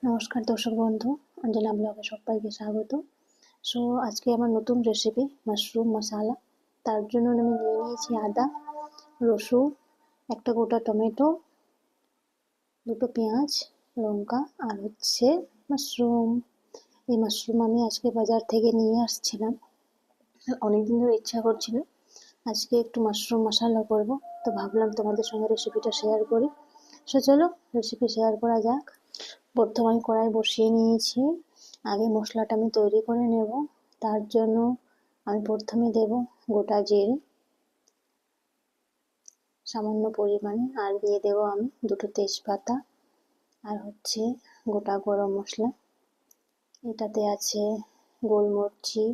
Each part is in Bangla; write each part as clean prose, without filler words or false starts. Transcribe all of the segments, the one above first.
নমস্কার দর্শক বন্ধু, অঞ্জনা ব্লগে সবাইকে স্বাগত। সো আজকে আমার নতুন রেসিপি মাশরুম মশালা। তার জন্য আমি নিয়ে নিয়েছি আদা, রসুন, একটা গোটা টমেটো, দুটো পেঁয়াজ, লঙ্কা আর হচ্ছে মাশরুম। এই মাশরুম আমি আজকে বাজার থেকে নিয়ে আসছিলাম। অনেকদিন ধরে ইচ্ছা করছিল আজকে একটু মাশরুম মশালা করব, তো ভাবলাম তোমাদের সঙ্গে রেসিপিটা শেয়ার করি। সো চলো রেসিপি শেয়ার করা যাক। প্রথমে আমি কড়াই বসিয়ে নিয়েছি। আগে মশলাটা আমি তৈরি করে নেব। তার জন্য আমি প্রথমে দেব গোটা জিরে সামান্য পরিমাণে, আর দিয়ে দেব আমি দুটো তেজপাতা আর হচ্ছে গোটা গরম মশলা। এটাতে আছে গোলমরিচি,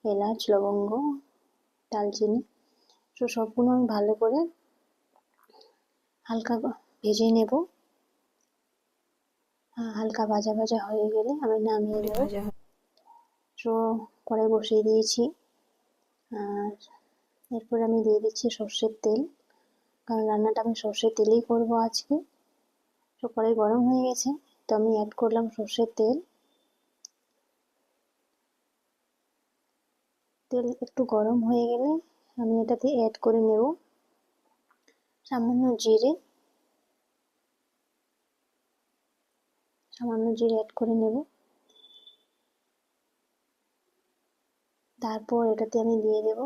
এলাচ, লবঙ্গ, দারচিনি। তো সবগুলো আমি ভালো করে হালকা ভেজে নেব। হালকা ভাজা ভাজা হয়ে গেলে আমি নামিয়ে নেব। তো কড়াই বসিয়ে দিয়েছি, আর এরপর আমি দিয়ে দিচ্ছি সর্ষের তেল, কারণ রান্নাটা আমি সর্ষের তেলেই করব আজকে। তো কড়াই গরম হয়ে গেছে, তো আমি অ্যাড করলাম সর্ষের তেল। তেল একটু গরম হয়ে গেলে আমি এটাতে অ্যাড করে নেব সামান্য জিরে অ্যাড করে নেব। তারপর এটাতে আমি দিয়ে দেব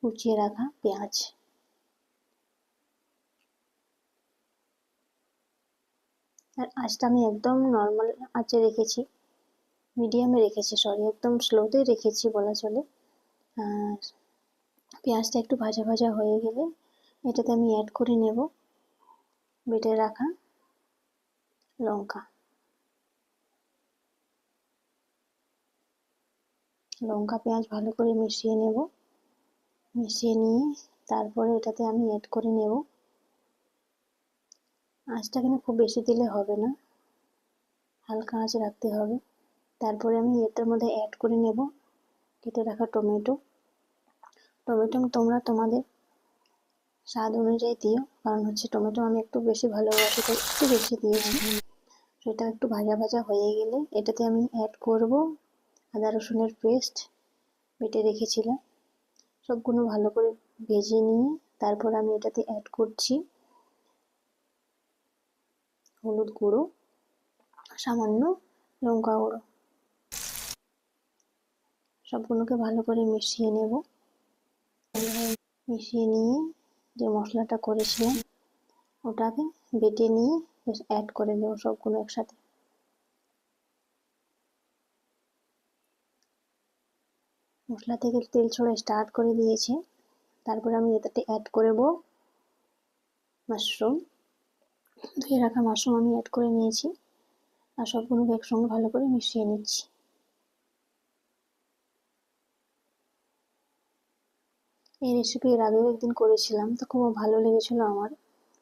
কুচিয়ে রাখা পেঁয়াজ। আর আঁচটা আমি একদম নর্মাল আঁচে রেখেছি, মিডিয়ামে রেখেছি, একদম স্লোতেই রেখেছি বলা চলে। আর পেঁয়াজটা একটু ভাজা ভাজা হয়ে গেলে এটাতে আমি অ্যাড করে নেব বেটে রাখা লঙ্কা। পেঁয়াজ ভালো করে মিশিয়ে নেব। মিশিয়ে নিয়ে তারপরে এটাতে আমি অ্যাড করে নেব, আঁচটা কিন্তু খুব বেশি দিলে হবে না, হালকা আঁচ রাখতে হবে। তারপরে আমি এটার মধ্যে অ্যাড করে নেব কেটে রাখা টমেটো। তোমরা তোমাদের স্বাদ অনুযায়ী দিও, কারণ হচ্ছে টমেটো আমি একটু বেশি ভালোবাসি, তো একটু বেশি দিয়েছি। সেটা একটু ভাজা ভাজা হয়ে গেলে এটাতে আমি অ্যাড করব আদা রসুনের পেস্ট বেটে রেখেছিলাম। সবগুলো ভালো করে ভেজে নিয়ে তারপর আমি এটাতে অ্যাড করছি হলুদ গুঁড়ো, সামান্য লঙ্কা গুঁড়ো। সবগুলোকে ভালো করে মিশিয়ে নেব। মিশিয়ে নিয়ে যে মশলাটা করেছিলাম ওটাকে বেটে নিয়ে অ্যাড করে দেবো সবগুলো একসাথে। মশলা থেকে তেল ছোড়া স্টার্ট করে দিয়েছে। তারপরে আমি এটাতে অ্যাড করব মাশরুম। ধুয়ে রাখা মাশরুম আমি অ্যাড করে নিয়েছি, আর সবগুলোকে একসঙ্গে ভালো করে মিশিয়ে নিচ্ছি। এই রেসিপি এর আগেও একদিন করেছিলাম, তো খুব ভালো লেগেছিল আমার।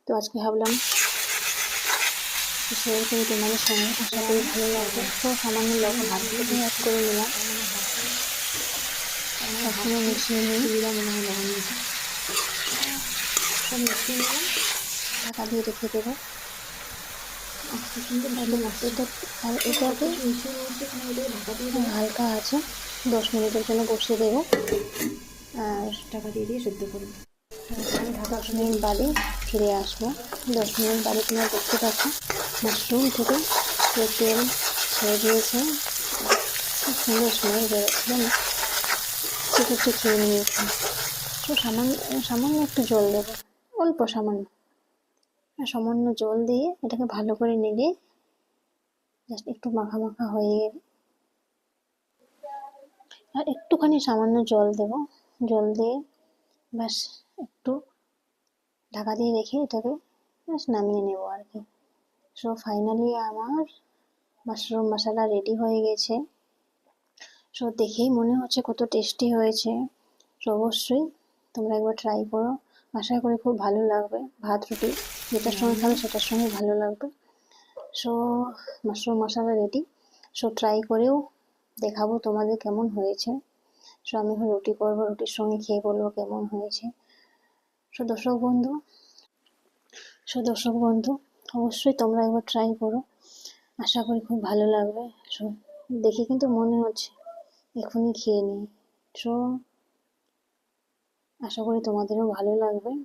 তো আজকে ভাবলাম শেয়ার করি তোমাদের সঙ্গে, আশা করি ভালো লাগবে। তো সামান্য লবণ হাত থেকে অ্যাড করে নিলাম, সবসময় মিশিয়ে নিই। সব মিশিয়ে নিলাম, ঢাকা দিয়ে রেখে দেবো। এটাকে হালকা আছে 10 মিনিটের জন্য বসিয়ে দেবো, আর ঢাকা দিয়ে সেদ্ধ করবো। আমি 10 মিনিট বাদে ফিরে আসবো। 10 মিনিট বাদে তোমরা দেখতে পাচ্ছ মাশরুম থেকে তেল ছেড়ে দিয়েছে, খুব সুন্দর স্মেল বেরোচ্ছিল না, চিকেনটা খেয়ে নিয়েছি। তো সামান্য একটু জল দেবো, অল্প সামান্য জল দিয়ে এটাকে ভালো করে নেড়ে জাস্ট একটু মাখা মাখা হয়ে গেলে আর একটুখানি সামান্য জল দেব। জল দিয়ে ব্যাস একটু ঢাকা দিয়ে রেখে এটাকে ব্যাস নামিয়ে নেব আর কি। সো ফাইনালি আমার মাশরুম মশলা রেডি হয়ে গেছে। সো দেখেই মনে হচ্ছে কত টেস্টি হয়েছে। সো অবশ্যই তোমরা একবার ট্রাই করো, আশা করি খুব ভালো লাগবে। ভাত রুটি যেটার সঙ্গে খাবে সেটার সঙ্গে ভালো লাগবে। সো মাশরুম মশলা রেডি। সো ট্রাই করেও দেখাবো তোমাদের কেমন হয়েছে। সো আমি এখন রুটি করবো, রুটির সঙ্গে খেয়ে বলবো কেমন হয়েছে। সো দর্শক বন্ধু অবশ্যই তোমরা একবার ট্রাই করো। আশা করি খুব ভালো লাগবে। সো দেখে কিন্তু মনে হচ্ছে এখনই খেয়ে নিই। সো আশা করি তোমাদেরও ভালো লাগবে।